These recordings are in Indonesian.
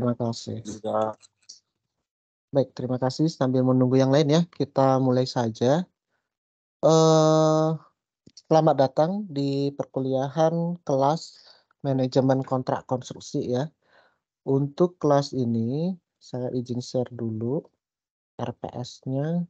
Terima kasih. Sudah. Baik, terima kasih. Sambil menunggu yang lain ya, kita mulai saja. Selamat datang di perkuliahan kelas manajemen kontrak konstruksi ya. Untuk kelas ini, saya izin share dulu RPS-nya.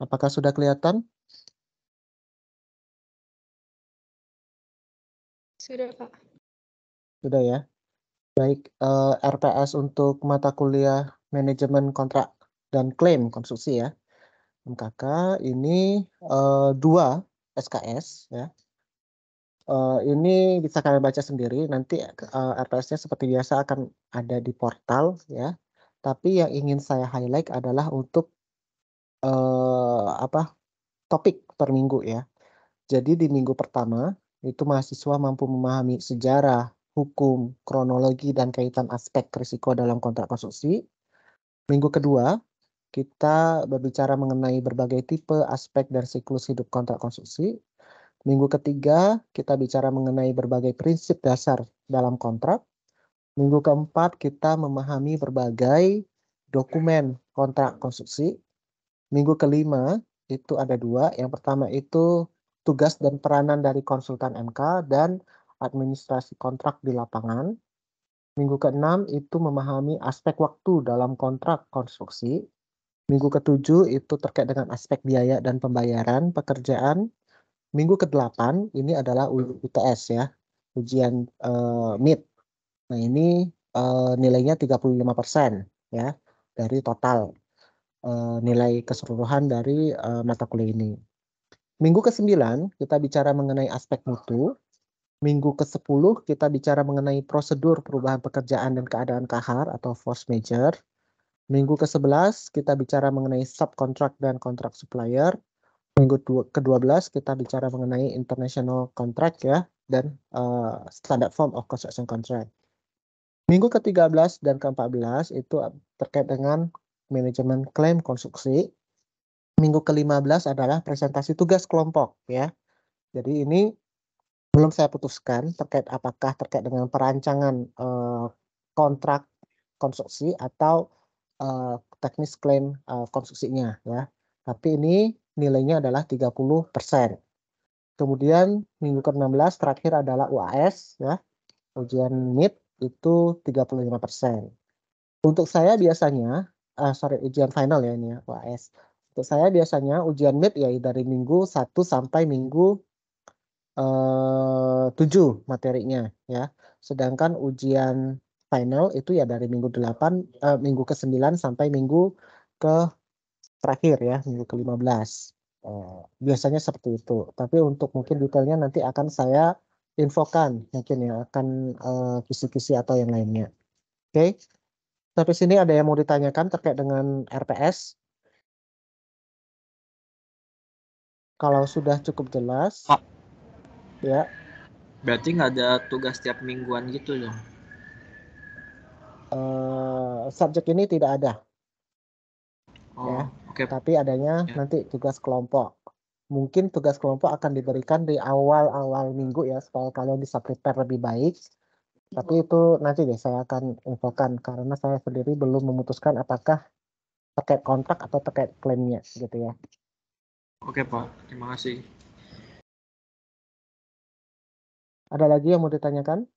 Apakah sudah kelihatan? Sudah, Pak. Sudah ya. Baik, RPS untuk mata kuliah manajemen kontrak dan klaim konstruksi ya. MKK ini 2 SKS ya. Ini bisa kalian baca sendiri. Nanti RPS-nya seperti biasa akan ada di portal ya. Tapi yang ingin saya highlight adalah untuk topik per minggu ya. Jadi di minggu pertama itu mahasiswa mampu memahami sejarah, hukum, kronologi, dan kaitan aspek risiko dalam kontrak konstruksi. Minggu kedua, kita berbicara mengenai berbagai tipe, aspek, dan siklus hidup kontrak konstruksi. Minggu ketiga, kita bicara mengenai berbagai prinsip dasar dalam kontrak. Minggu keempat, kita memahami berbagai dokumen kontrak konstruksi. Minggu kelima, itu ada 2. Yang pertama itu tugas dan peranan dari konsultan MK dan administrasi kontrak di lapangan. Minggu keenam itu memahami aspek waktu dalam kontrak konstruksi. Minggu ketujuh itu terkait dengan aspek biaya dan pembayaran pekerjaan. Minggu ke-8 ini adalah UTS ya, ujian MIT. Nah ini nilainya 35% ya dari total nilai keseluruhan dari mata kuliah ini. Minggu ke-9 kita bicara mengenai aspek mutu. Minggu ke-10 kita bicara mengenai prosedur perubahan pekerjaan dan keadaan kahar atau force majeure. Minggu ke-11 kita bicara mengenai subkontrak dan kontrak supplier. Minggu ke-12 kita bicara mengenai international contract ya dan standard form of construction contract. Minggu ke-13 dan ke-14 itu terkait dengan manajemen klaim konstruksi. Minggu ke-15 adalah presentasi tugas kelompok ya. Jadi ini belum saya putuskan apakah terkait dengan perancangan kontrak konstruksi atau teknis klaim konstruksinya ya. Tapi ini nilainya adalah 30%. Kemudian minggu ke-16 terakhir adalah UAS ya. Ujian MIT itu 35%. Untuk saya biasanya ujian final ya ini ya UAS. Untuk saya biasanya ujian MIT ya dari minggu 1 sampai minggu 7 materinya ya. Sedangkan ujian final itu ya dari minggu minggu ke-9 sampai minggu ke terakhir ya, minggu ke-15. Biasanya seperti itu. Tapi untuk mungkin detailnya nanti akan saya infokan mungkin ya, akan kisi-kisi atau yang lainnya. Oke. Sampai sini ada yang mau ditanyakan terkait dengan RPS? Kalau sudah cukup jelas, Pak. Ya. Berarti nggak ada tugas tiap mingguan gitu dong? Subjek ini tidak ada. Oh, Ya. oke. Tapi adanya Ya. nanti tugas kelompok. Mungkin tugas kelompok akan diberikan di awal-awal minggu ya, supaya kalian bisa prepare lebih baik. Tapi itu nanti deh saya akan infokan, karena saya sendiri belum memutuskan apakah terkait kontrak atau terkait klaimnya gitu ya. Oke Pak, terima kasih. Ada lagi yang mau ditanyakan?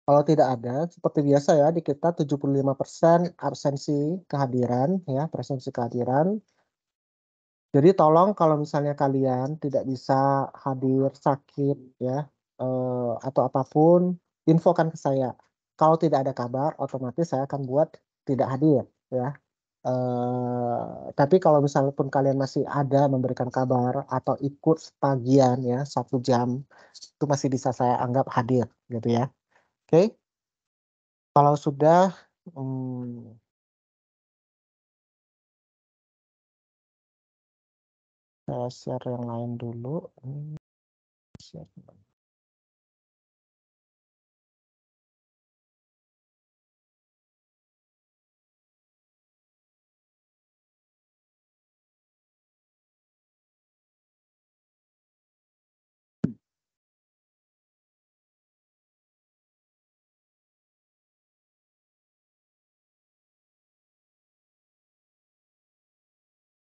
Kalau tidak ada, seperti biasa ya, di kita 75% absensi kehadiran, ya, presensi kehadiran. Jadi tolong kalau misalnya kalian tidak bisa hadir, sakit, ya, atau apapun, infokan ke saya. Kalau tidak ada kabar, otomatis saya akan buat tidak hadir, ya. Tapi kalau misalnya pun kalian masih ada memberikan kabar atau ikut sebagian, ya, 1 jam, itu masih bisa saya anggap hadir, gitu ya. Oke? Kalau sudah, saya share yang lain dulu. Share.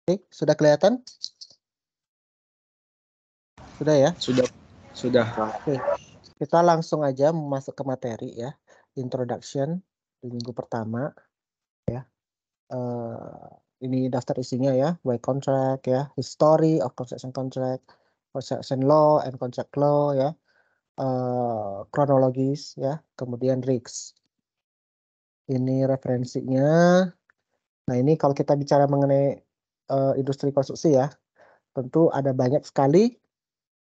Oke, sudah kelihatan? Sudah ya? Sudah. Oke, kita langsung aja masuk ke materi ya. Introduction di minggu pertama ya. Ini daftar isinya ya, why contract ya, history of construction contract, construction law and contract law ya, kronologis ya, kemudian risks. Ini referensinya. Nah ini kalau kita bicara mengenai industri konstruksi ya, tentu ada banyak sekali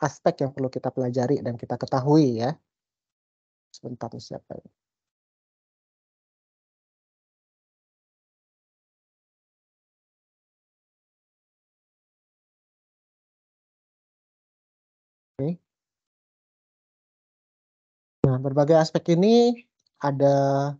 aspek yang perlu kita pelajari dan kita ketahui ya. Sebentar nih siapa ini? Oke. Nah, berbagai aspek ini ada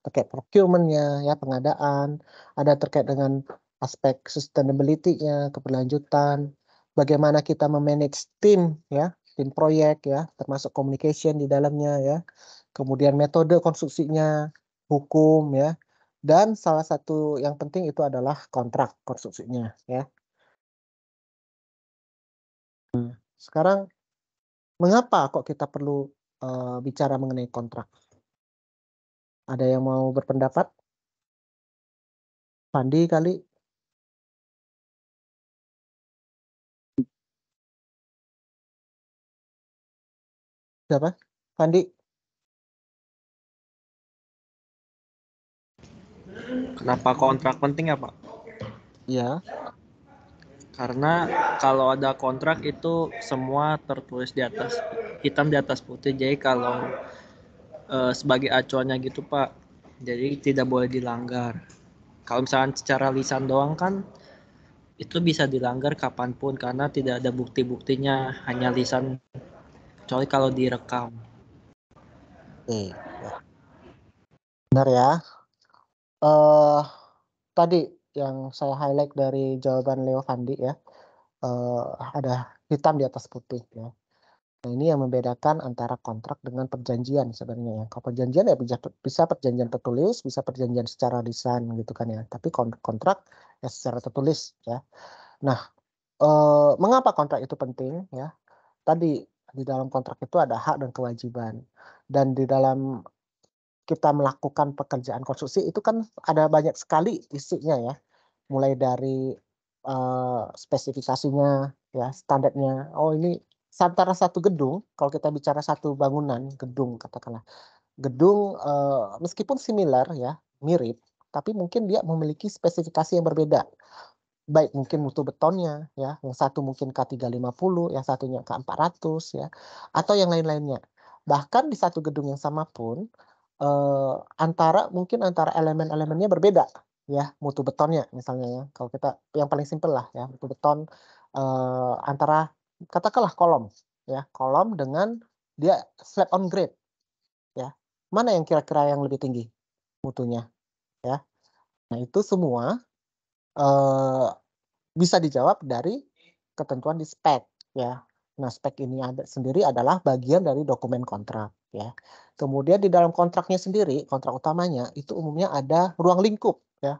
terkait procurement-nya, ya pengadaan, ada terkait dengan aspek sustainability-nya, keberlanjutan, bagaimana kita memanage tim, ya, tim proyek, ya, termasuk communication di dalamnya, ya, kemudian metode konstruksinya, hukum, ya, dan salah satu yang penting itu adalah kontrak konstruksinya, ya. Sekarang mengapa kok kita perlu bicara mengenai kontrak? Ada yang mau berpendapat? Fandi kali? Siapa? Fandi? Kenapa kontrak penting ya, Pak? Ya. Karena kalau ada kontrak itu semua tertulis di atas hitam di atas putih. Jadi kalau sebagai acuannya gitu, Pak. Jadi tidak boleh dilanggar. Kalau misalnya secara lisan doang kan itu bisa dilanggar kapanpun karena tidak ada bukti-buktinya, hanya lisan, kecuali kalau direkam. Oke, ya. Benar ya. eh Tadi yang saya highlight dari jawaban Leo Fandi ya, ada hitam di atas putih ya. Nah, ini yang membedakan antara kontrak dengan perjanjian sebenarnya ya. Kalau perjanjian ya bisa perjanjian tertulis, bisa perjanjian secara lisan gitu kan ya. Tapi kontrak ya secara tertulis ya. Nah, mengapa kontrak itu penting ya? Tadi di dalam kontrak itu ada hak dan kewajiban. Dan di dalam kita melakukan pekerjaan konstruksi itu kan ada banyak sekali isinya ya. Mulai dari spesifikasinya ya, standarnya. Oh ini antara satu gedung, kalau kita bicara satu bangunan, gedung katakanlah. Gedung meskipun similar ya, mirip, tapi mungkin dia memiliki spesifikasi yang berbeda. Baik mungkin mutu betonnya ya, yang satu mungkin K350, yang satunya K400 ya, atau yang lain-lainnya. Bahkan di satu gedung yang sama pun antara elemen-elemennya berbeda ya, mutu betonnya misalnya ya. Kalau kita yang paling simpel lah ya, mutu beton antara katakanlah kolom ya, kolom dengan dia slab on grade ya. Mana yang kira-kira yang lebih tinggi mutunya ya. Nah, itu semua eh, bisa dijawab dari ketentuan di spek ya. Nah, spek ini sendiri adalah bagian dari dokumen kontrak ya. Kemudian di dalam kontraknya sendiri, kontrak utamanya itu umumnya ada ruang lingkup ya.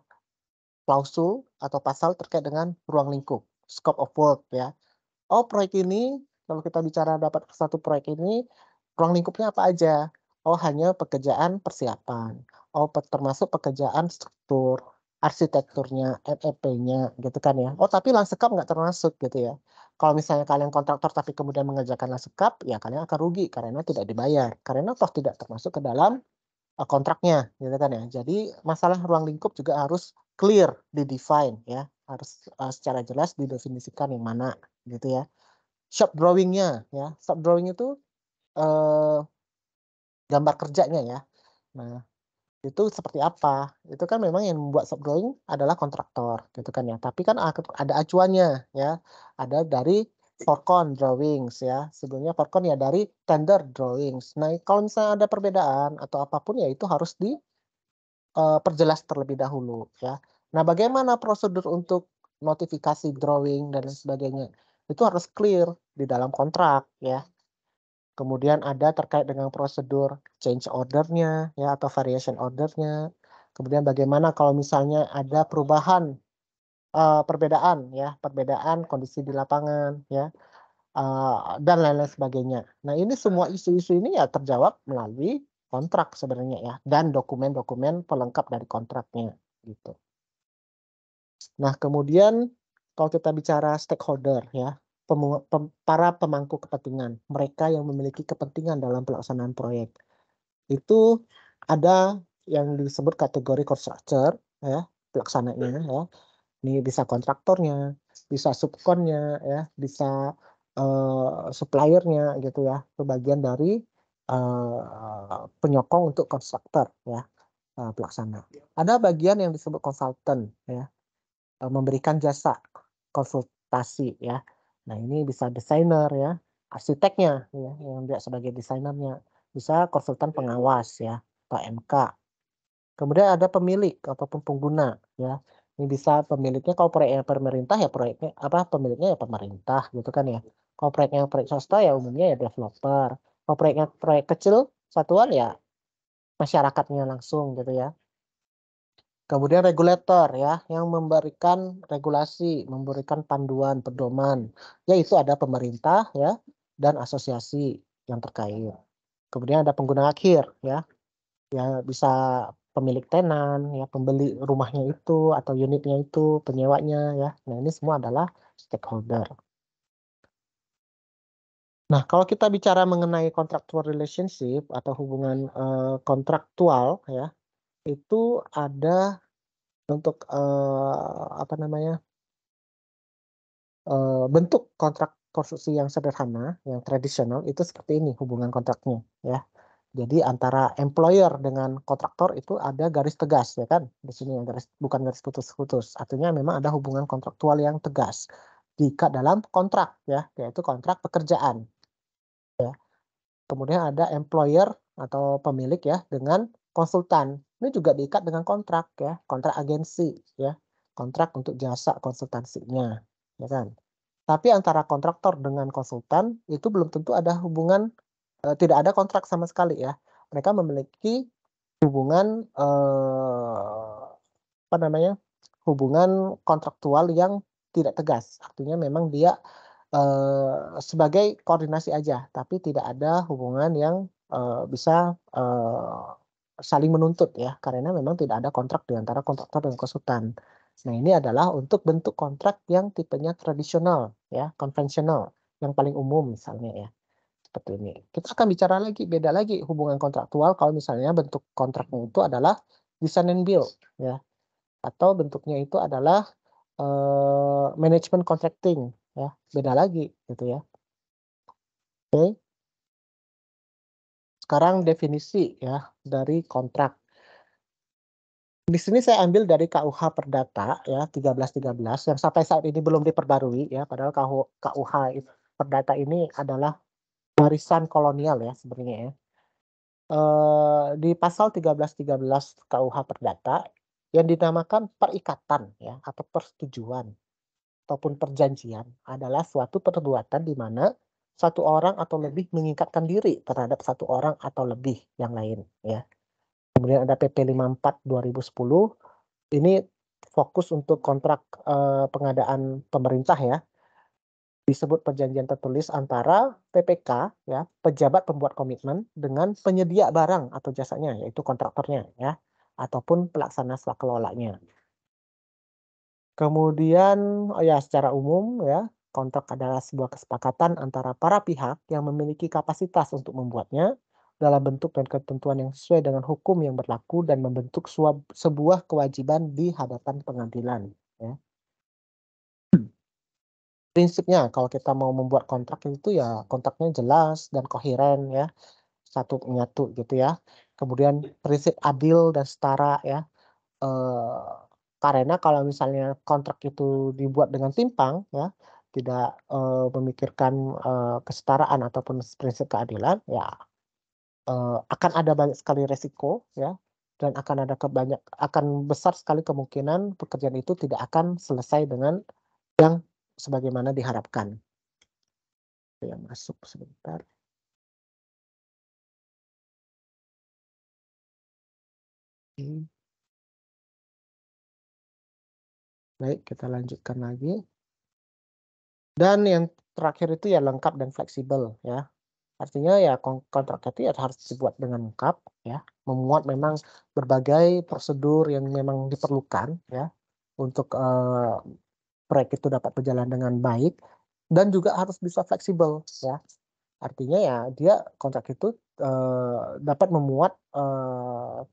Klausul atau pasal terkait dengan ruang lingkup, scope of work ya. Oh, proyek ini kalau kita bicara dapat satu proyek ini ruang lingkupnya apa aja? Oh, hanya pekerjaan persiapan. Oh, termasuk pekerjaan struktur, arsitekturnya, MEP-nya, gitu kan ya. Oh, tapi lansekap nggak termasuk gitu ya. Kalau misalnya kalian kontraktor tapi kemudian mengerjakan lansekap, ya kalian akan rugi karena tidak dibayar. Karena toh tidak termasuk ke dalam kontraknya, gitu kan ya. Jadi masalah ruang lingkup juga harus clear, di-define ya. Harus secara jelas didefinisikan yang mana, gitu ya. Shop drawing-nya ya. Shop drawing itu eh, gambar kerjanya ya. Nah, itu seperti apa? Itu kan memang yang membuat shop drawing adalah kontraktor gitu kan ya. Tapi kan ada acuannya ya. Ada dari Forcon drawings ya. Sebelumnya Forcon ya dari tender drawings. Nah, kalau misalnya ada perbedaan atau apapun ya itu harus diperjelas terlebih dahulu ya. Nah, bagaimana prosedur untuk notifikasi drawing dan lain sebagainya? Itu harus clear di dalam kontrak ya. Kemudian ada terkait dengan prosedur change order-nya ya atau variation order-nya. Kemudian bagaimana kalau misalnya ada perubahan perbedaan kondisi di lapangan ya, dan lain-lain sebagainya. Nah, ini semua isu-isu ini ya terjawab melalui kontrak sebenarnya ya, dan dokumen-dokumen pelengkap dari kontraknya gitu. Nah, kemudian kalau kita bicara stakeholder ya, para pemangku kepentingan, mereka yang memiliki kepentingan dalam pelaksanaan proyek. Itu ada yang disebut kategori constructor ya, pelaksananya ya. Ini bisa kontraktornya, bisa subkonnya ya, bisa suppliernya gitu ya. Itu bagian dari penyokong untuk kontraktor ya, pelaksana. Ada bagian yang disebut konsultan ya, memberikan jasa konsultasi ya. Nah, ini bisa desainer ya, arsiteknya ya, yang dia sebagai desainernya, bisa konsultan pengawas ya, atau MK. Kemudian ada pemilik ataupun pengguna ya. Ini bisa pemiliknya kalau proyeknya pemerintah ya proyeknya apa pemiliknya ya pemerintah gitu kan ya. Kalau proyeknya proyek swasta ya umumnya ya developer. Kalau proyeknya proyek kecil satuan ya masyarakatnya langsung gitu ya. Kemudian regulator ya, yang memberikan regulasi, memberikan panduan, pedoman, yaitu ada pemerintah ya dan asosiasi yang terkait. Kemudian ada pengguna akhir ya, ya bisa pemilik tenan, ya pembeli rumahnya itu atau unitnya itu, penyewanya ya. Nah, ini semua adalah stakeholder. Nah, kalau kita bicara mengenai contractual relationship atau hubungan kontraktual ya, itu ada untuk apa namanya? Bentuk kontrak konstruksi yang sederhana, yang tradisional itu seperti ini hubungan kontraknya ya. Jadi antara employer dengan kontraktor itu ada garis tegas ya kan. Di sini ya garis bukan garis putus-putus. Artinya memang ada hubungan kontraktual yang tegas diikat dalam kontrak ya, yaitu kontrak pekerjaan. Ya. Kemudian ada employer atau pemilik ya dengan konsultan. Ini juga diikat dengan kontrak ya, kontrak agensi ya, kontrak untuk jasa konsultansinya, ya kan. Tapi antara kontraktor dengan konsultan itu belum tentu ada hubungan, tidak ada kontrak sama sekali ya. Mereka memiliki hubungan apa namanya? Hubungan kontraktual yang tidak tegas. Artinya memang dia sebagai koordinasi aja, tapi tidak ada hubungan yang bisa saling menuntut ya, karena memang tidak ada kontrak di antara kontraktor dan konsultan. Nah, ini adalah untuk bentuk kontrak yang tipenya tradisional ya, konvensional, yang paling umum misalnya ya, seperti ini. Kita akan bicara lagi, beda lagi hubungan kontraktual kalau misalnya bentuk kontraknya itu adalah design and build ya, atau bentuknya itu adalah manajemen contracting ya, beda lagi gitu ya. Oke. Sekarang definisi ya dari kontrak. Di sini saya ambil dari KUH Perdata ya 1313 yang sampai saat ini belum diperbarui ya, padahal KUH Perdata ini adalah warisan kolonial ya sebenarnya ya. Di pasal 1313 KUH Perdata yang dinamakan perikatan ya atau persetujuan ataupun perjanjian adalah suatu perbuatan di mana satu orang atau lebih mengikatkan diri terhadap satu orang atau lebih yang lain ya. Kemudian ada PP 54 2010 ini fokus untuk kontrak pengadaan pemerintah ya. Disebut perjanjian tertulis antara PPK ya, pejabat pembuat komitmen dengan penyedia barang atau jasanya yaitu kontraktornya ya ataupun pelaksana swakelolanya. Kemudian ya secara umum ya, kontrak adalah sebuah kesepakatan antara para pihak yang memiliki kapasitas untuk membuatnya dalam bentuk dan ketentuan yang sesuai dengan hukum yang berlaku dan membentuk sebuah kewajiban di hadapan pengadilan ya. Prinsipnya kalau kita mau membuat kontrak itu ya kontraknya jelas dan koheren ya, satu menyatu gitu ya. Kemudian prinsip adil dan setara ya. Eee, karena kalau misalnya kontrak itu dibuat dengan timpang ya, tidak memikirkan kesetaraan ataupun prinsip keadilan, ya akan ada banyak sekali resiko ya, dan akan besar sekali kemungkinan pekerjaan itu tidak akan selesai dengan yang sebagaimana diharapkan. Ada yang masuk sebentar. Oke. Baik, kita lanjutkan lagi. Dan yang terakhir itu ya lengkap dan fleksibel ya. Artinya ya kontrak itu ya harus dibuat dengan lengkap ya, memuat memang berbagai prosedur yang memang diperlukan ya untuk proyek itu dapat berjalan dengan baik dan juga harus bisa fleksibel ya. Artinya ya dia kontrak itu dapat memuat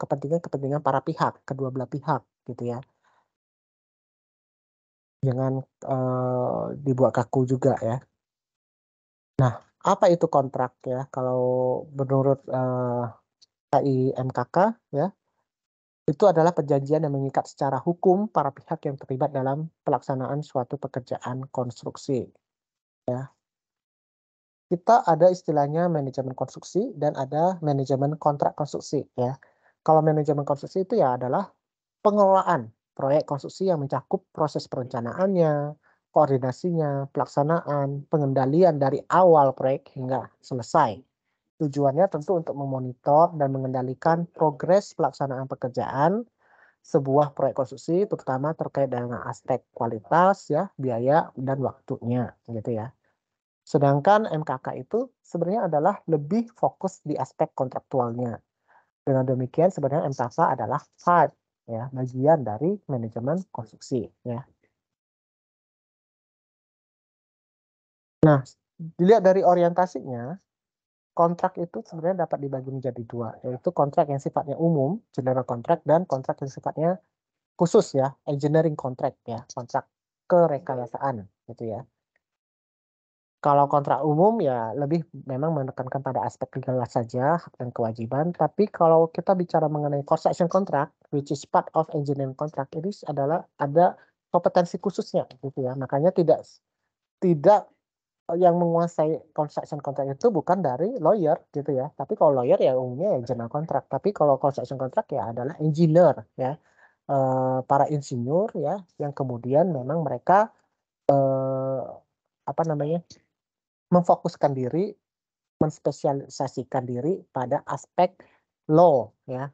kepentingan-kepentingan para pihak, kedua belah pihak gitu ya. Jangan dibuat kaku juga ya. Nah, apa itu kontrak ya? Kalau menurut KIMKK ya, itu adalah perjanjian yang mengikat secara hukum para pihak yang terlibat dalam pelaksanaan suatu pekerjaan konstruksi. Kita ada istilahnya manajemen konstruksi dan ada manajemen kontrak konstruksi ya. Kalau manajemen konstruksi itu ya adalah pengelolaan proyek konstruksi yang mencakup proses perencanaannya, koordinasinya, pelaksanaan, pengendalian dari awal proyek hingga selesai. Tujuannya tentu untuk memonitor dan mengendalikan progres pelaksanaan pekerjaan sebuah proyek konstruksi, terutama terkait dengan aspek kualitas, ya, biaya, dan waktunya, gitu ya. Sedangkan MKK itu sebenarnya adalah lebih fokus di aspek kontraktualnya. Dengan demikian sebenarnya MKK adalah part ya, bagian dari manajemen konstruksi ya. Nah, dilihat dari orientasinya, kontrak itu sebenarnya dapat dibagi menjadi dua, yaitu kontrak yang sifatnya umum, general contract, dan kontrak yang sifatnya khusus ya, engineering contract ya, kontrak kerekayasaan gitu ya. Kalau kontrak umum ya lebih memang menekankan pada aspek legal saja, hak dan kewajiban. Tapi kalau kita bicara mengenai construction contract, which is part of engineering contract, ini adalah ada kompetensi khususnya gitu ya. Makanya tidak yang menguasai construction contract itu bukan dari lawyer gitu ya. Tapi kalau lawyer ya umumnya ya general contract. Tapi kalau construction contract ya adalah engineer ya. Para insinyur ya yang kemudian memang mereka apa namanya? Memfokuskan diri, menspesialisasikan diri pada aspek law ya,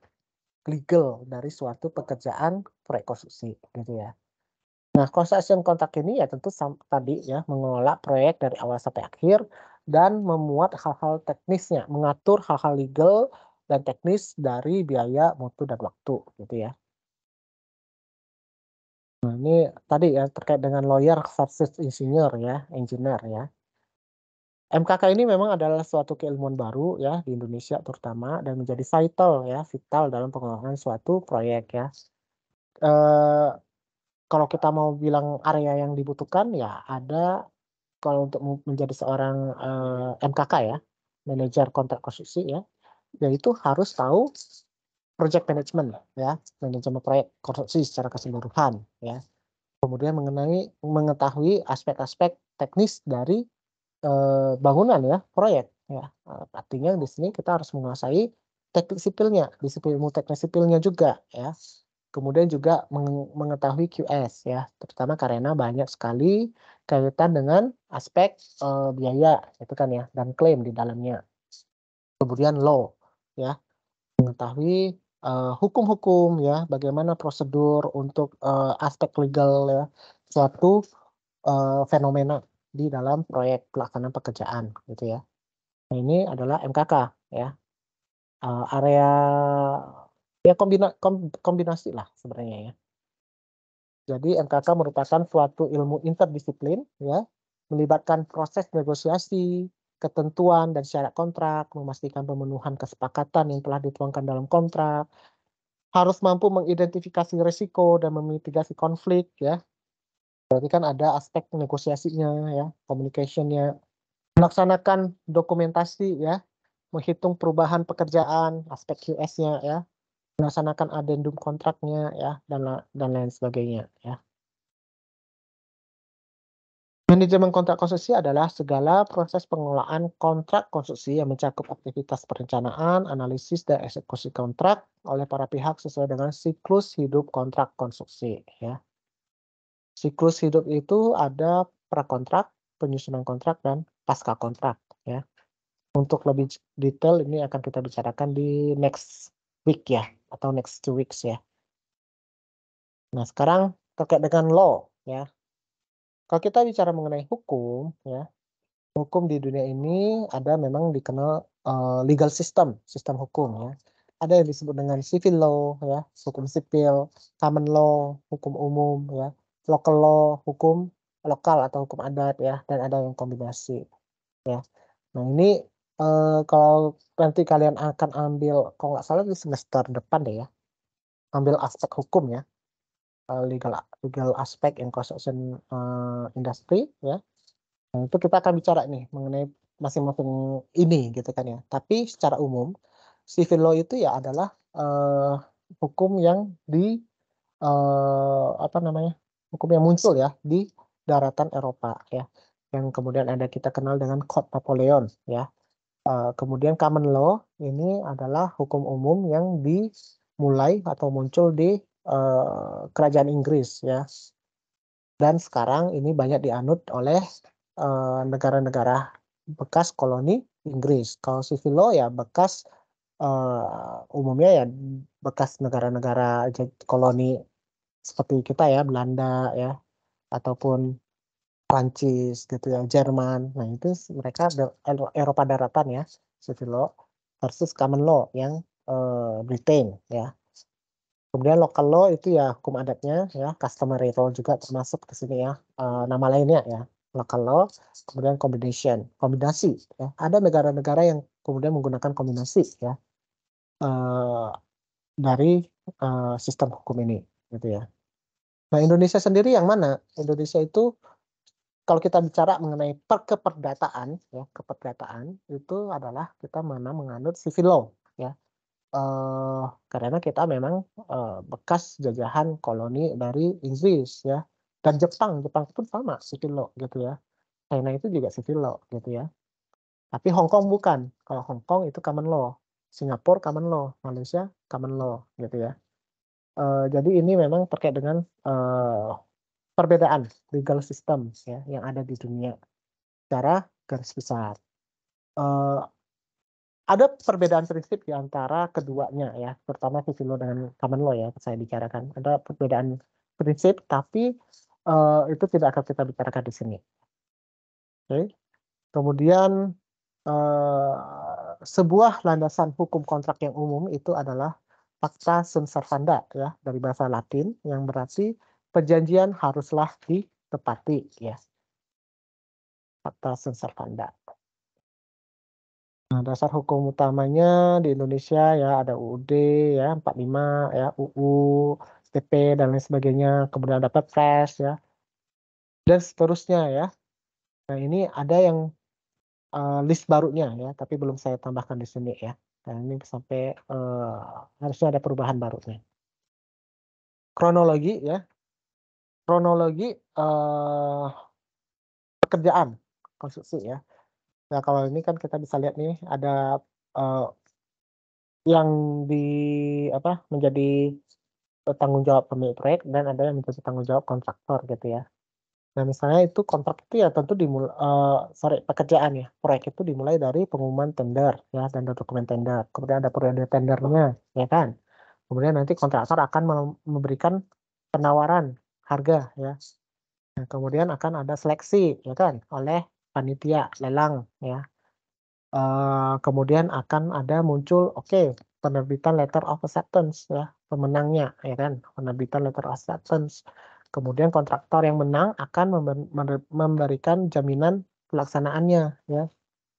legal dari suatu pekerjaan proyek konstruksi gitu ya. Nah, construction contract ini ya tentu tadi ya mengelola proyek dari awal sampai akhir dan memuat hal-hal teknisnya, mengatur hal-hal legal dan teknis dari biaya, mutu dan waktu gitu ya. Nah, ini tadi ya terkait dengan lawyer versus insinyur ya, engineer ya. MKK ini memang adalah suatu keilmuan baru ya di Indonesia terutama dan menjadi vital dalam pengembangan suatu proyek ya. Eh, Kalau kita mau bilang area yang dibutuhkan ya ada kalau untuk menjadi seorang MKK ya, manajer kontrak konstruksi ya, yaitu harus tahu project management ya, manajemen proyek konstruksi secara keseluruhan ya. Kemudian mengetahui aspek-aspek teknis dari bangunan ya, proyek ya. Artinya di sini kita harus menguasai teknik sipilnya, disiplin ilmu teknik sipilnya juga ya. Kemudian juga mengetahui QS ya, terutama karena banyak sekali kaitan dengan aspek biaya itu kan ya dan klaim di dalamnya. Kemudian law ya, mengetahui hukum-hukum ya, bagaimana prosedur untuk aspek legal ya suatu fenomena di dalam proyek pelaksanaan pekerjaan gitu ya. Nah, ini adalah MKK ya. Area ya kombinasi lah sebenarnya ya. Jadi MKK merupakan suatu ilmu interdisiplin ya, melibatkan proses negosiasi, ketentuan dan syarat kontrak, memastikan pemenuhan kesepakatan yang telah dituangkan dalam kontrak, harus mampu mengidentifikasi risiko dan memitigasi konflik ya. Berarti kan ada aspek negosiasinya ya, communication-nya, melaksanakan dokumentasi ya, menghitung perubahan pekerjaan, aspek QS-nya ya, melaksanakan addendum kontraknya ya, dan lain sebagainya ya. Manajemen kontrak konstruksi adalah segala proses pengelolaan kontrak konstruksi yang mencakup aktivitas perencanaan, analisis, dan eksekusi kontrak oleh para pihak sesuai dengan siklus hidup kontrak konstruksi ya. Siklus hidup itu ada prakontrak, penyusunan kontrak, dan pasca kontrak ya. Untuk lebih detail ini akan kita bicarakan di next week ya, atau next 2 weeks ya. Nah, sekarang terkait dengan law ya. Kalau kita bicara mengenai hukum ya, hukum di dunia ini ada memang dikenal legal system, sistem hukum ya. Ada yang disebut dengan civil law ya, hukum sipil, common law, hukum umum ya, local law, hukum lokal atau hukum adat ya, dan ada yang kombinasi ya. Nah ini kalau nanti kalian akan ambil, kalau nggak salah di semester depan deh ya, ambil aspek hukum ya, legal aspect in construction industry ya. Nah, itu kita akan bicara nih mengenai masing-masing ini gitu kan ya. Tapi secara umum civil law itu ya adalah hukum yang apa namanya, hukum yang muncul ya di daratan Eropa ya, yang kemudian ada kita kenal dengan Code Napoleon ya. Kemudian common law ini adalah hukum umum yang dimulai atau muncul di kerajaan Inggris ya. Dan sekarang ini banyak dianut oleh negara-negara bekas koloni Inggris. Kalau civil law ya bekas umumnya ya bekas negara-negara koloni seperti kita ya, Belanda ya, ataupun Prancis gitu ya, Jerman. Nah itu mereka Eropa daratan ya, civil law versus common law yang Britain ya. Kemudian local law itu ya hukum adatnya ya, customary law juga termasuk di sini ya, nama lainnya ya, local law. Kemudian kombinasi ya. Ada negara-negara yang kemudian menggunakan kombinasi ya dari sistem hukum ini gitu ya. Nah Indonesia sendiri yang mana? Indonesia itu kalau kita bicara mengenai keperdataan ya, keperdataan itu adalah kita mana menganut civil law ya. Karena kita memang bekas jajahan koloni dari Inggris ya, dan Jepang pun sama civil law gitu ya. China itu juga civil law gitu ya. Tapi Hong Kong bukan. Kalau Hong Kong itu common law, Singapura common law, Malaysia common law gitu ya. Jadi ini memang terkait dengan perbedaan legal system ya yang ada di dunia secara garis besar. Ada perbedaan prinsip di antara keduanya ya, terutama civil law dengan common law ya, saya bicarakan. Ada perbedaan prinsip, tapi itu tidak akan kita bicarakan di sini. Oke. Kemudian sebuah landasan hukum kontrak yang umum itu adalah pacta sunt servanda ya, dari bahasa Latin yang berarti perjanjian haruslah ditepati ya. Pacta sunt servanda. Nah, dasar hukum utamanya di Indonesia ya ada UUD ya 45 ya, UU, TP dan lain sebagainya, kemudian ada Perpres ya, dan seterusnya ya. Nah, ini ada yang list barunya ya, tapi belum saya tambahkan di sini ya. Nah, ini sampai harusnya ada perubahan barunya. Kronologi ya. Kronologi pekerjaan konstruksi ya. Nah, kalau ini kan kita bisa lihat nih ada yang menjadi tanggung jawab pemilik proyek dan ada yang menjadi tanggung jawab kontraktor gitu ya. Nah misalnya itu kontrak itu ya tentu pekerjaan ya, proyek itu dimulai dari pengumuman tender ya dan dokumen tender, kemudian ada periode tendernya ya kan, kemudian nanti kontraktor akan memberikan penawaran harga ya, nah, kemudian akan ada seleksi ya kan oleh panitia lelang ya. Kemudian akan ada muncul penerbitan letter of acceptance ya, pemenangnya ya kan, penerbitan letter of acceptance. Kemudian kontraktor yang menang akan memberikan jaminan pelaksanaannya ya.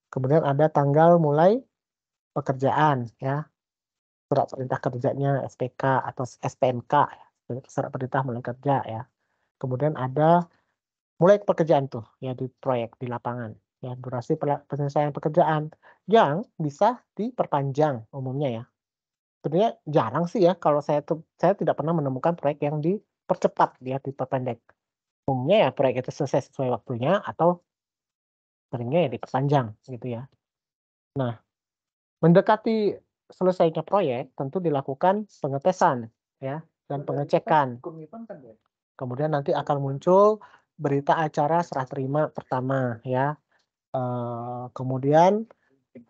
Kemudian ada tanggal mulai pekerjaan ya, surat perintah kerjanya SPK atau SPMK ya, surat perintah mulai kerja ya. Kemudian ada mulai pekerjaan tuh ya di proyek di lapangan ya, durasi penyelesaian pekerjaan yang bisa diperpanjang umumnya ya. Sebenarnya jarang sih ya kalau saya tidak pernah menemukan proyek yang dipercepat ya, diperpendek. Umumnya ya proyek itu selesai sesuai waktunya atau seringnya ya diperpanjang gitu ya. Nah, mendekati selesainya proyek tentu dilakukan pengetesan ya dan pengecekan. Kemudian nanti akan muncul berita acara serah terima pertama ya. Kemudian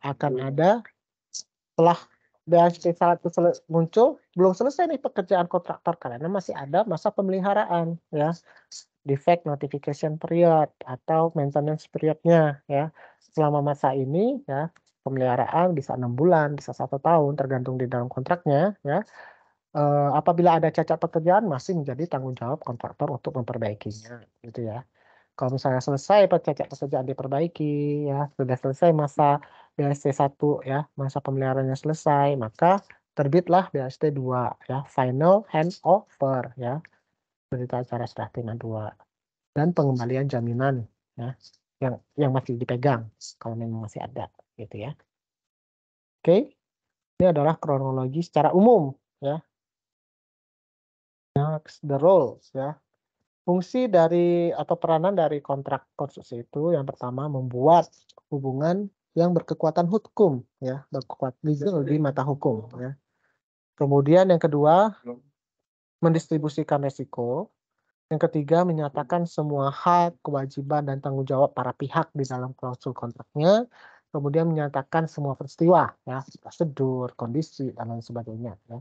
akan ada setelah BHP satu muncul, belum selesai nih pekerjaan kontraktor karena masih ada masa pemeliharaan ya, defect notification period atau maintenance periodnya ya. Selama masa ini ya, pemeliharaan bisa 6 bulan, bisa 1 tahun, tergantung di dalam kontraknya ya. Apabila ada cacat pekerjaan masih menjadi tanggung jawab kontraktor untuk memperbaikinya gitu ya. Kalau misalnya selesai cacat pekerjaan diperbaiki ya, sudah selesai masa BHC 1 ya, masa pemeliharaannya selesai, maka terbitlah BHC 2 ya, final handover ya, berita acara serah terima 2 dan pengembalian jaminan ya, yang masih dipegang kalau memang masih ada gitu ya. Oke, ini adalah kronologi secara umum ya. Next, the roles ya. Fungsi dari atau peranan dari kontrak konstruksi itu yang pertama membuat hubungan yang berkekuatan hukum ya, berkekuatan legal di mata hukum ya. Kemudian yang kedua mendistribusikan resiko. Yang ketiga menyatakan semua hak, kewajiban dan tanggung jawab para pihak di dalam klausul kontraknya. Kemudian menyatakan semua peristiwa ya, prosedur, kondisi dan lain sebagainya ya.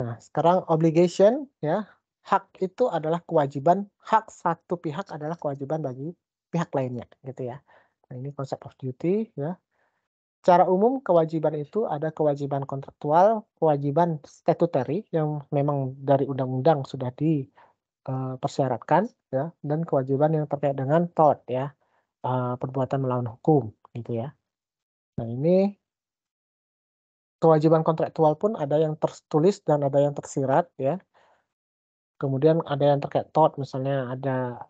Nah, sekarang obligation ya. Hak itu adalah kewajiban, hak satu pihak adalah kewajiban bagi pihak lainnya gitu ya. Nah, ini konsep of duty ya. Secara umum kewajiban itu ada kewajiban kontraktual, kewajiban statutory yang memang dari undang-undang sudah dipersyaratkan ya, dan kewajiban yang terkait dengan tort ya, perbuatan melawan hukum gitu ya. Nah, ini kewajiban kontraktual pun ada yang tertulis dan ada yang tersirat ya. Kemudian ada yang terkait tort, misalnya ada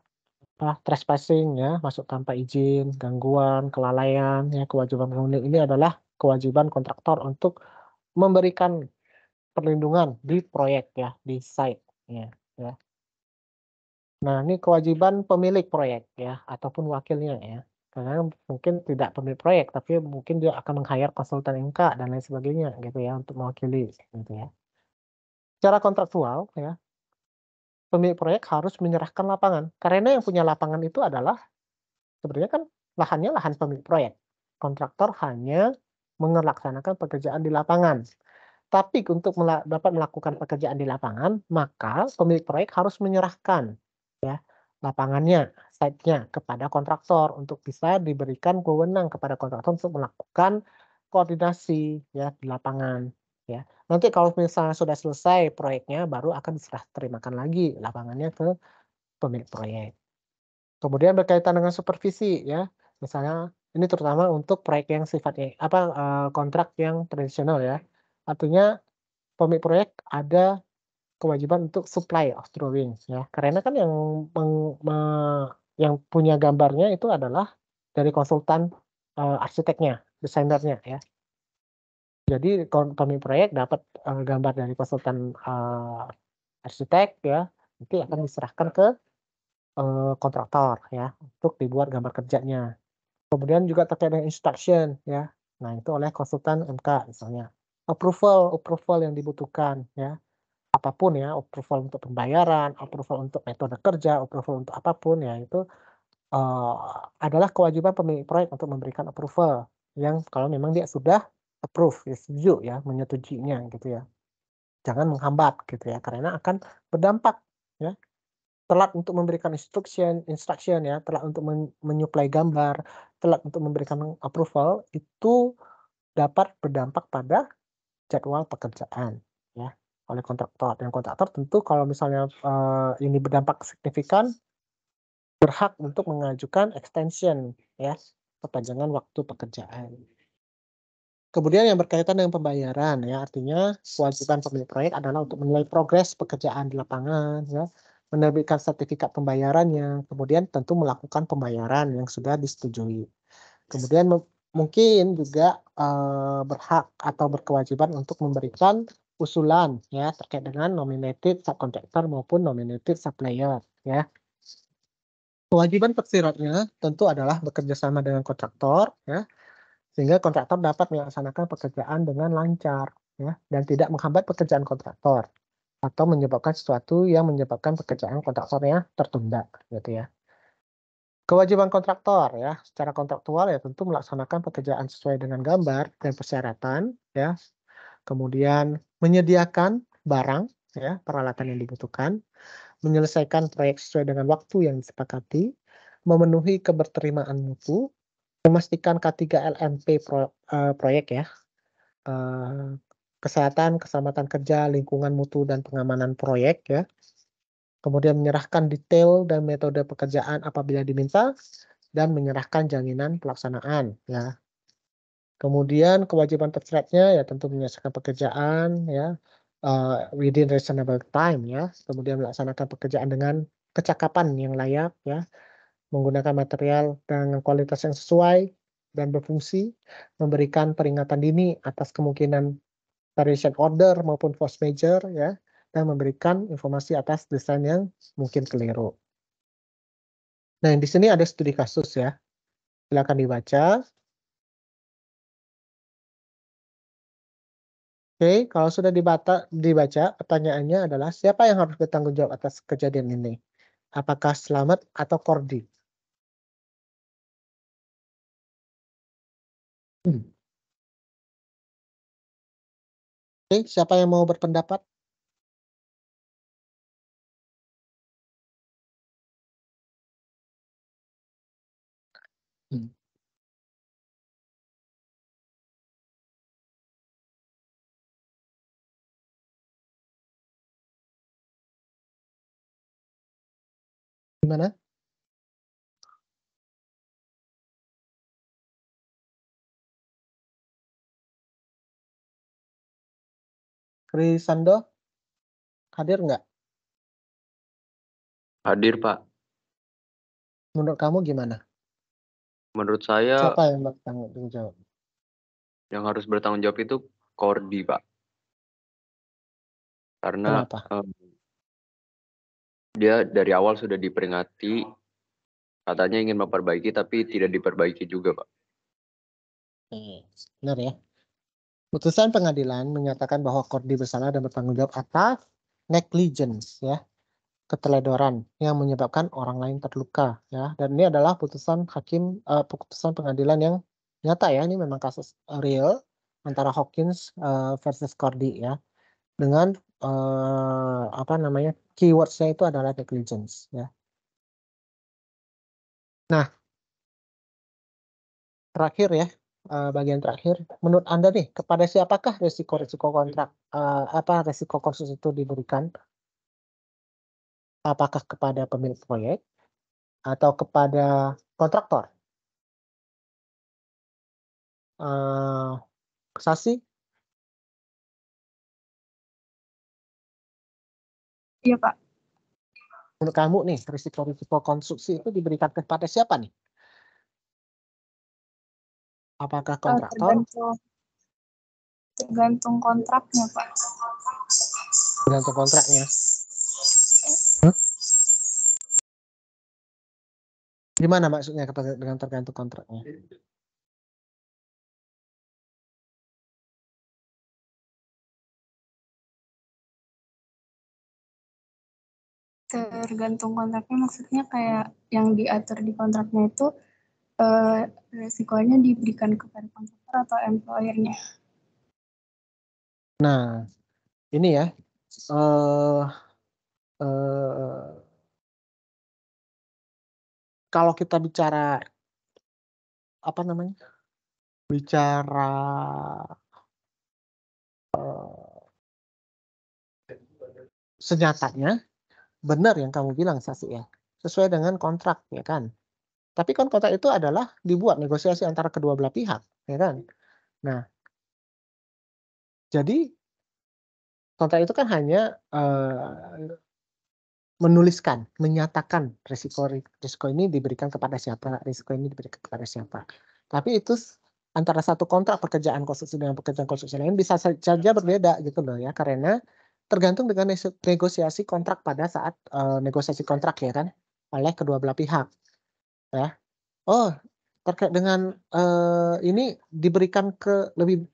trespassing ya, masuk tanpa izin, gangguan, kelalaian ya, kewajiban penghuni ini adalah kewajiban kontraktor untuk memberikan perlindungan di proyek ya, di site ya. Nah, ini kewajiban pemilik proyek ya, ataupun wakilnya ya. Karena mungkin tidak pemilik proyek, tapi mungkin dia akan meng-hire konsultan MK dan lain sebagainya gitu ya, untuk mewakili gitu ya. Secara kontraktual ya, pemilik proyek harus menyerahkan lapangan. Karena yang punya lapangan itu adalah sebenarnya kan lahannya lahan pemilik proyek. Kontraktor hanya melaksanakan pekerjaan di lapangan. Tapi untuk dapat melakukan pekerjaan di lapangan, maka pemilik proyek harus menyerahkan ya lapangannya, site-nya kepada kontraktor untuk bisa diberikan wewenang kepada kontraktor untuk melakukan koordinasi ya di lapangan ya. Nanti kalau misalnya sudah selesai proyeknya baru akan diserah terimakan lagi lapangannya ke pemilik proyek. Kemudian berkaitan dengan supervisi ya. Misalnya ini terutama untuk proyek yang sifatnya kontrak yang tradisional ya. Artinya pemilik proyek ada kewajiban untuk supply of drawing ya. Karena kan yang yang punya gambarnya itu adalah dari konsultan arsiteknya, desainernya ya. Jadi pemilik proyek dapat gambar dari konsultan arsitek ya, nanti akan diserahkan ke kontraktor ya untuk dibuat gambar kerjanya. Kemudian juga terkait dengan instruction ya. Nah, itu oleh konsultan MK misalnya. Approval yang dibutuhkan ya. Apapun ya, approval untuk pembayaran, approval untuk metode kerja, approval untuk apapun ya itu adalah kewajiban pemilik proyek untuk memberikan approval yang kalau memang dia sudah approve, ya setuju ya, menyetujuinya gitu ya. Jangan menghambat gitu ya, karena akan berdampak ya. Telat untuk memberikan instruction ya, telat untuk menyuplai gambar, telat untuk memberikan approval itu dapat berdampak pada jadwal pekerjaan ya oleh kontraktor. Dan kontraktor tentu kalau misalnya ini berdampak signifikan berhak untuk mengajukan extension ya, perpanjangan waktu pekerjaan. Kemudian yang berkaitan dengan pembayaran ya, artinya kewajiban pemilik proyek adalah untuk menilai progres pekerjaan di lapangan ya, menerbitkan sertifikat pembayarannya, kemudian tentu melakukan pembayaran yang sudah disetujui. Kemudian mungkin juga berhak atau berkewajiban untuk memberikan usulan ya terkait dengan nominated subcontractor maupun nominated supplier ya. Kewajiban tersiratnya tentu adalah bekerja sama dengan kontraktor ya, sehingga kontraktor dapat melaksanakan pekerjaan dengan lancar ya dan tidak menghambat pekerjaan kontraktor atau menyebabkan sesuatu yang menyebabkan pekerjaan kontraktornya tertunda gitu ya. Kewajiban kontraktor ya, secara kontraktual ya tentu melaksanakan pekerjaan sesuai dengan gambar dan persyaratan ya. Kemudian menyediakan barang ya, peralatan yang dibutuhkan, menyelesaikan proyek sesuai dengan waktu yang disepakati, memenuhi keberterimaan mutu, memastikan K3 LMP proyek ya, kesehatan, keselamatan kerja, lingkungan mutu dan pengamanan proyek ya. Kemudian menyerahkan detail dan metode pekerjaan apabila diminta, dan menyerahkan jaminan pelaksanaan ya. Kemudian kewajiban tersiratnya ya tentu menyelesaikan pekerjaan ya within reasonable time ya. Kemudian melaksanakan pekerjaan dengan kecakapan yang layak ya, menggunakan material dengan kualitas yang sesuai dan berfungsi, memberikan peringatan dini atas kemungkinan variation order maupun force major ya, dan memberikan informasi atas desain yang mungkin keliru. Nah, di sini ada studi kasus ya. Silakan dibaca. Oke, kalau sudah dibaca, pertanyaannya adalah siapa yang harus bertanggung jawab atas kejadian ini? Apakah Slamet atau Kordi? Oke, siapa yang mau berpendapat? Gimana? Krisando, hadir nggak? Hadir, Pak. Menurut kamu gimana? Menurut saya Siapa yang bertanggung jawab? yang harus bertanggung jawab itu Kordi, Pak. Karena Kenapa? dia dari awal sudah diperingati, katanya ingin memperbaiki, tapi tidak diperbaiki juga, Pak. Benar ya. Putusan pengadilan menyatakan bahwa Kordi bersalah dan bertanggung jawab atas negligence ya, keteledoran yang menyebabkan orang lain terluka ya. Dan ini adalah putusan putusan pengadilan yang nyata ya. Ini memang kasus real antara Hawkins versus Kordi ya. Dengan apa namanya, keywordsnya itu adalah negligence ya. Nah, terakhir ya, bagian terakhir, menurut Anda nih, kepada siapakah resiko-resiko kontrak resiko konstruksi itu diberikan? Apakah kepada pemilik proyek atau kepada kontraktor? Sasi, Iya, Pak. menurut kamu nih, risiko-risiko konstruksi itu diberikan kepada siapa nih? Apakah kontraktor? Tergantung kontraknya, Pak. Tergantung kontraknya. Gimana maksudnya dengan tergantung kontraknya? Tergantung kontraknya maksudnya kayak yang diatur di kontraknya itu resikonya diberikan kepada kontraktor atau employer-nya. Nah, ini ya, kalau kita bicara apa namanya, bicara senyatanya, benar yang kamu bilang Sasi ya, sesuai dengan kontrak ya kan. Tapi kan kontrak itu adalah dibuat negosiasi antara kedua belah pihak ya kan. Nah, jadi kontrak itu kan hanya menuliskan, menyatakan risiko ini diberikan kepada siapa, risiko ini diberikan kepada siapa. Tapi itu antara satu kontrak pekerjaan konstruksi dengan pekerjaan konstruksi lain bisa saja berbeda gitu loh ya, karena tergantung dengan negosiasi kontrak pada saat negosiasi kontrak ya kan oleh kedua belah pihak ya. Oh, terkait dengan ini diberikan lebih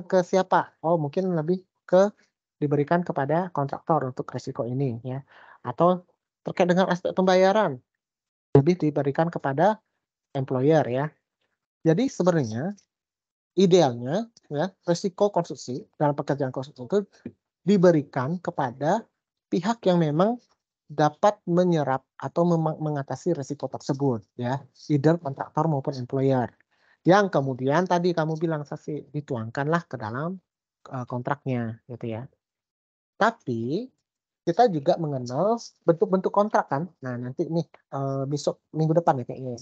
ke siapa? Oh, mungkin lebih ke diberikan kepada kontraktor untuk risiko ini ya. Atau terkait dengan aspek pembayaran. lebih diberikan kepada employer ya. Jadi sebenarnya idealnya ya risiko konstruksi dalam pekerjaan konstruksi itu diberikan kepada pihak yang memang dapat menyerap atau mengatasi risiko tersebut ya, either kontraktor maupun employer. Yang kemudian tadi kamu bilang Safi, dituangkanlah ke dalam kontraknya gitu ya. Tapi kita juga mengenal bentuk-bentuk kontrak kan. Nah, nanti nih besok minggu depan ya kayaknya.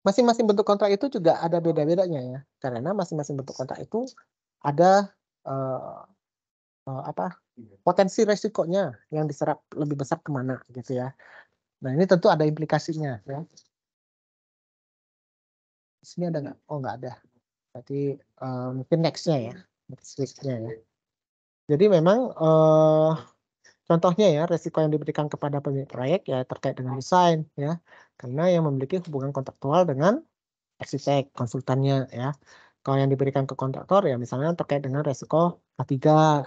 Masing-masing bentuk kontrak itu juga ada beda-bedanya ya. Karena masing-masing bentuk kontrak itu ada potensi resikonya yang diserap lebih besar kemana gitu ya. Nah, ini tentu ada implikasinya ya. Di sini ada nggak? Oh, nggak ada. Berarti mungkin next-nya ya. Next week-nya ya. Jadi memang contohnya ya, resiko yang diberikan kepada pemilik proyek ya terkait dengan desain ya. Karena yang memiliki hubungan kontraktual dengan arsitek, konsultannya ya. Kalau yang diberikan ke kontraktor ya misalnya terkait dengan resiko K3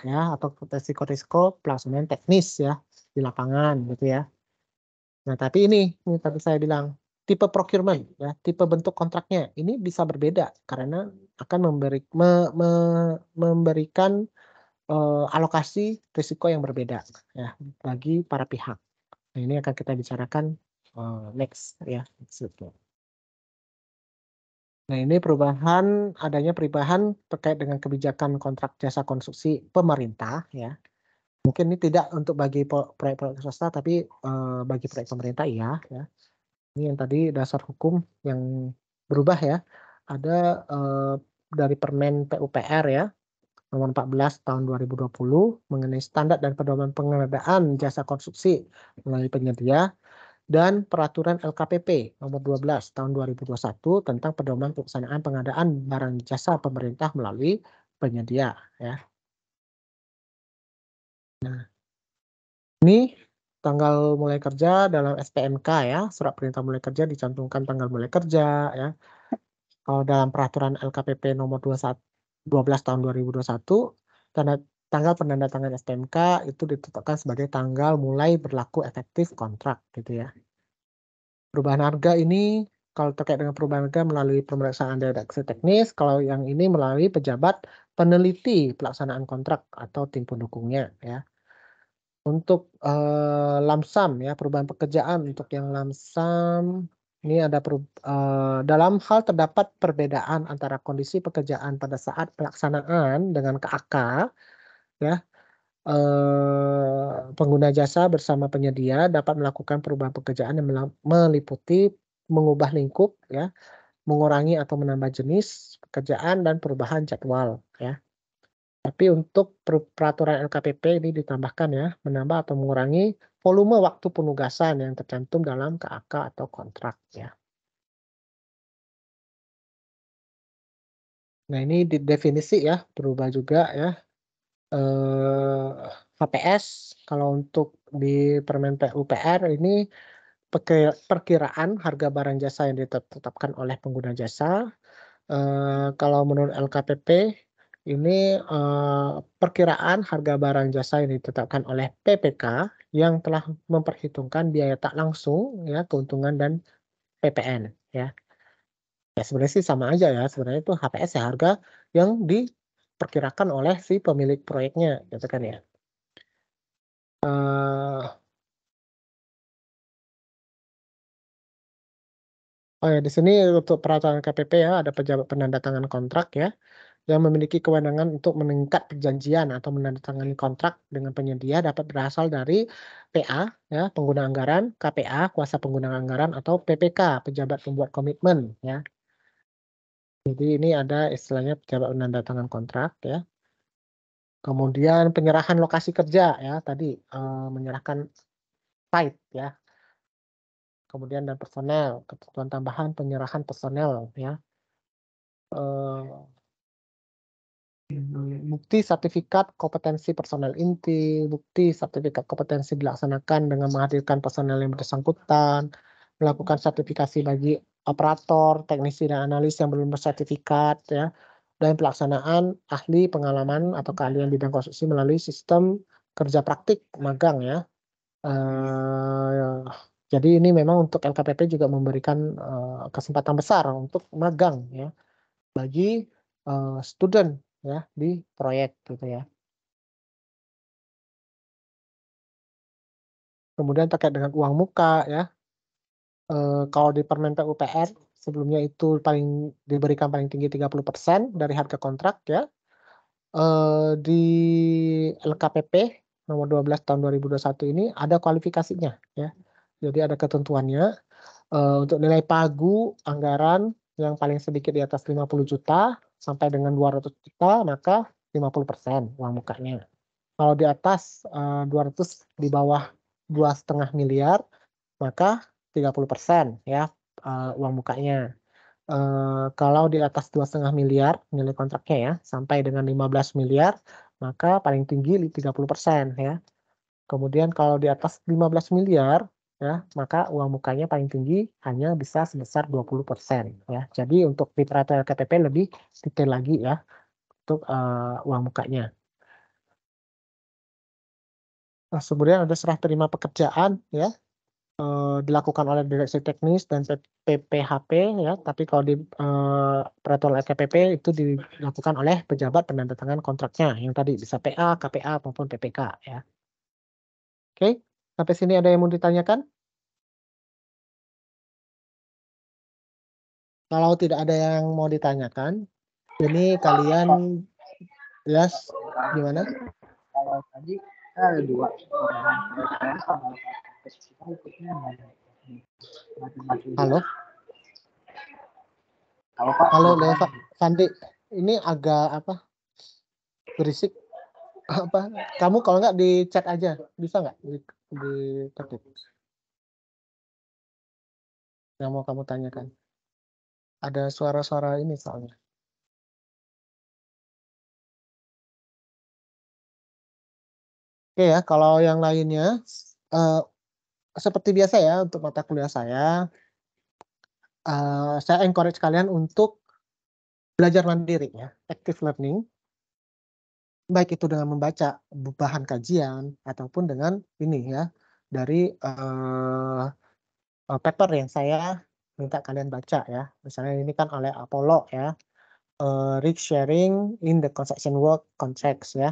ya atau resiko-resiko pelaksanaan teknis ya di lapangan gitu ya. Nah, tapi ini tadi saya bilang tipe procurement ya, tipe bentuk kontraknya ini bisa berbeda karena akan memberikan alokasi risiko yang berbeda ya bagi para pihak. Nah, ini akan kita bicarakan next ya. Nah, ini adanya perubahan terkait dengan kebijakan kontrak jasa konstruksi pemerintah ya. Mungkin ini tidak untuk bagi proyek-proyek swasta, tapi bagi proyek pemerintah iya ya. Ini yang tadi dasar hukum yang berubah ya. Ada dari Permen PUPR ya, nomor 14 tahun 2020 mengenai standar dan pedoman pengadaan jasa konstruksi melalui penyedia, dan peraturan LKPP nomor 12 tahun 2021 tentang pedoman pelaksanaan pengadaan barang jasa pemerintah melalui penyedia ya. Nah, ini tanggal mulai kerja dalam SPMK ya, surat perintah mulai kerja dicantumkan tanggal mulai kerja ya. Kalau dalam peraturan LKPP nomor 12 tahun 2021 tanggal penandatangan SPMK itu ditetapkan sebagai tanggal mulai berlaku efektif kontrak gitu ya. Perubahan harga ini kalau terkait dengan perubahan harga melalui pemeriksaan redaksi teknis, kalau yang ini melalui pejabat peneliti pelaksanaan kontrak atau tim pendukungnya ya. Untuk lamsam ya, perubahan pekerjaan untuk yang lamsam ini ada dalam hal terdapat perbedaan antara kondisi pekerjaan pada saat pelaksanaan dengan KAK ya. Pengguna jasa bersama penyedia dapat melakukan perubahan pekerjaan yang meliputi mengubah lingkup ya, mengurangi atau menambah jenis pekerjaan dan perubahan jadwal ya. Tapi untuk peraturan LKPP ini ditambahkan ya, menambah atau mengurangi volume waktu penugasan yang tercantum dalam KAK atau kontrak ya. Nah, ini definisi ya, berubah juga ya. HPS kalau untuk di Permen PUPR ini perkiraan harga barang jasa yang ditetapkan oleh pengguna jasa. Kalau menurut LKPP ini perkiraan harga barang jasa yang ditetapkan oleh PPK yang telah memperhitungkan biaya tak langsung ya, keuntungan dan PPN ya. Ya sebenarnya sih sama aja ya, sebenarnya itu HPS ya, harga yang diperkirakan oleh si pemilik proyeknya gitu kan ya. Oh ya, di sini untuk peraturan KPP ya ada pejabat penandatangan kontrak ya yang memiliki kewenangan untuk mengikat perjanjian atau menandatangani kontrak dengan penyedia dapat berasal dari PA ya, pengguna anggaran, KPA, kuasa pengguna anggaran, atau PPK, pejabat pembuat komitmen ya. Jadi ini ada istilahnya pejabat penandatangan kontrak ya. Kemudian penyerahan lokasi kerja ya, tadi menyerahkan site ya. Kemudian dan personel, ketentuan tambahan penyerahan personel ya. Bukti sertifikat kompetensi personel inti, bukti sertifikat kompetensi dilaksanakan dengan menghadirkan personel yang bersangkutan, melakukan sertifikasi bagi operator, teknisi dan analis yang belum bersertifikat ya, dan pelaksanaan ahli pengalaman atau keahlian bidang konstruksi melalui sistem kerja praktik magang ya. Jadi ini memang untuk LKPP juga memberikan kesempatan besar untuk magang ya bagi student ya di proyek gitu ya. Kemudian terkait dengan uang muka ya. Kalau di Permen PUPR sebelumnya itu diberikan paling tinggi 30% dari harga kontrak ya. Di LKPP nomor 12 tahun 2021 ini ada kualifikasinya ya. Jadi ada ketentuannya untuk nilai pagu anggaran yang paling sedikit di atas 50 juta sampai dengan 200 juta maka 50% uang mukanya. Kalau di atas 200 di bawah 2,5 miliar maka 30% ya uang mukanya. Kalau di atas 2,5 miliar nilai kontraknya ya sampai dengan 15 miliar maka paling tinggi 30% ya. Kemudian kalau di atas 15 miliar ya maka uang mukanya paling tinggi hanya bisa sebesar 20% ya. Jadi untuk di peraturan LKPP lebih detail lagi ya untuk uang mukanya. Nah, kemudian ada serah terima pekerjaan ya dilakukan oleh direksi teknis dan PPHP ya, tapi kalau di peraturan LKPP itu dilakukan oleh pejabat penandatangan kontraknya yang tadi bisa PA, KPA maupun PPK ya. Oke, sampai sini ada yang mau ditanyakan? Kalau tidak ada yang mau ditanyakan, ini kalian jelas gimana? Kalau tadi ada dua orang sama Halo, Halo Pak. halo Fandi, ini agak apa? Berisik apa? Kamu kalau nggak di chat aja, bisa nggak di ketik yang mau kamu tanyakan? Ada suara-suara ini soalnya. Oke ya, kalau yang lainnya seperti biasa ya untuk mata kuliah saya encourage kalian untuk belajar mandiri ya, active learning, baik itu dengan membaca bahan kajian ataupun dengan ini ya dari paper yang saya minta kalian baca ya. Misalnya ini kan oleh Apollo ya, Risk Sharing in the Construction Work Context ya.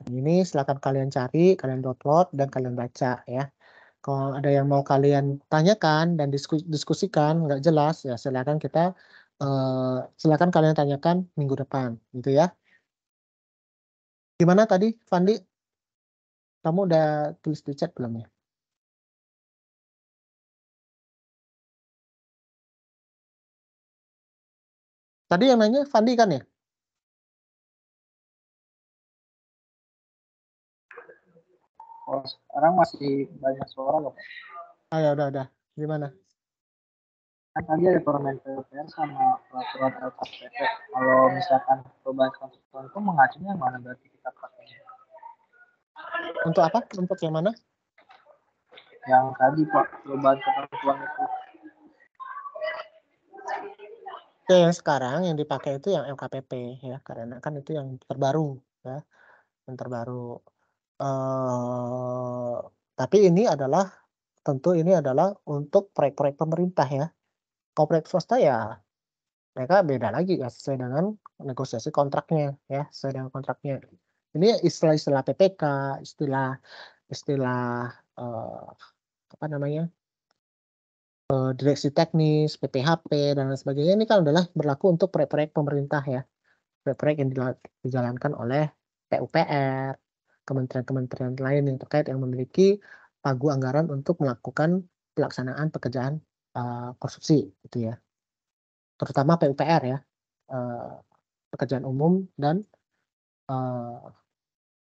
Ini silakan kalian cari, kalian download dan kalian baca ya. Kalau ada yang mau kalian tanyakan dan diskusikan nggak jelas ya silakan kalian tanyakan minggu depan gitu ya. Gimana tadi Fandi? Kamu udah tulis di chat belum ya? Tadi yang nanya Fandi kan ya? Oh, sekarang masih banyak suara loh Pak. Ah ya udah. Gimana? Kan tadi ada Permen PUPR sama peraturan LKPP. Kalau misalkan perubahan konstitusi itu mengacunya yang mana berarti kita pakainya? Untuk apa? Untuk yang mana? Yang tadi Pak, perubahan ketentuan itu. Oke, yang sekarang yang dipakai itu yang LKPP ya, karena kan itu yang terbaru ya, yang terbaru. Tapi tentu ini adalah untuk proyek-proyek pemerintah ya. Kalau proyek swasta ya mereka beda lagi ya sesuai dengan negosiasi kontraknya ya, sesuai dengan kontraknya. Ini istilah-istilah PPK, istilah apa namanya? Direksi teknis, PPHP dan lain sebagainya ini kan adalah berlaku untuk proyek-proyek pemerintah ya. Proyek-proyek yang dijalankan oleh PUPR, kementerian-kementerian lain yang terkait yang memiliki pagu anggaran untuk melakukan pelaksanaan pekerjaan konstruksi gitu ya. Terutama PUPR ya, pekerjaan umum dan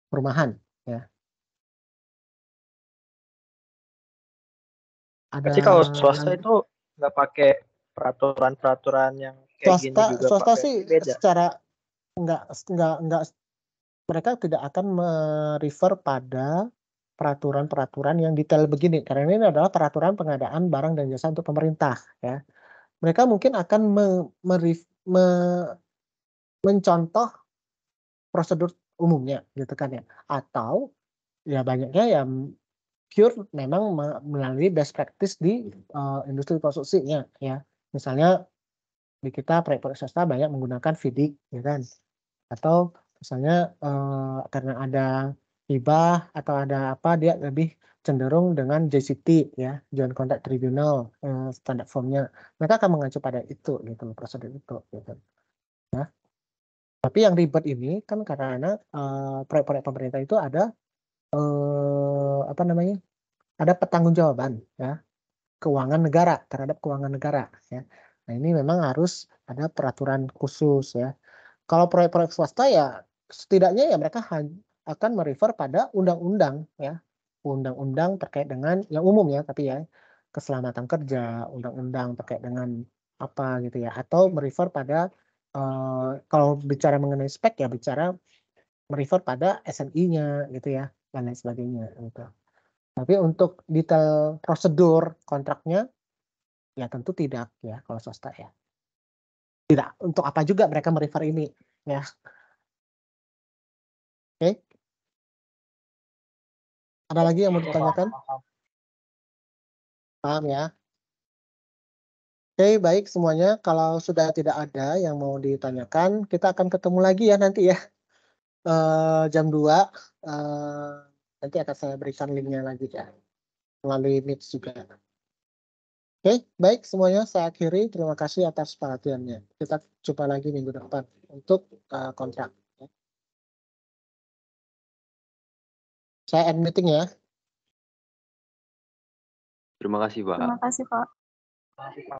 perumahan ya. Berarti kalau swasta itu nggak pakai peraturan-peraturan yang kayak gini juga Pak? Swasta sih beda. secara nggak mereka tidak akan merefer pada peraturan-peraturan yang detail begini karena ini adalah peraturan pengadaan barang dan jasa untuk pemerintah ya. Mereka mungkin akan mencontoh prosedur umumnya gitu kan ya, atau ya banyaknya ya pure memang melalui best practice di industri konstruksinya ya. Misalnya di kita proyek-proyek swasta banyak menggunakan FIDIC ya kan. Atau misalnya karena ada hibah atau ada apa dia lebih cenderung dengan JCT ya, Joint Contract Tribunal standar formnya. Mereka akan mengacu pada itu gitu prosedur itu gitu. Ya. Tapi yang ribet ini kan karena proyek-proyek pemerintah itu ada apa namanya? Ada pertanggungjawaban ya, keuangan negara terhadap keuangan negara ya. Nah, ini memang harus ada peraturan khusus ya. Kalau proyek-proyek swasta ya setidaknya ya mereka akan merefer pada undang-undang ya. Undang-undang terkait dengan yang umum ya, tapi ya keselamatan kerja, undang-undang terkait dengan apa gitu ya, atau merefer pada kalau bicara mengenai spek ya bicara merefer pada SNI-nya gitu ya dan lain sebagainya gitu. Tapi untuk detail prosedur kontraknya ya tentu tidak ya kalau swasta ya. Tidak untuk apa juga mereka merefer ini ya. Oke. Ada lagi yang mau ditanyakan? Paham ya? Oke, baik semuanya. Kalau sudah tidak ada yang mau ditanyakan, kita akan ketemu lagi ya nanti ya. Jam 2. Nanti akan saya berikan linknya lagi ya. Melalui Meet juga. Oke, baik semuanya. Saya akhiri. Terima kasih atas perhatiannya. Kita jumpa lagi minggu depan untuk kontrak. Saya end meeting ya. Terima kasih, Pak. Terima kasih, Pak.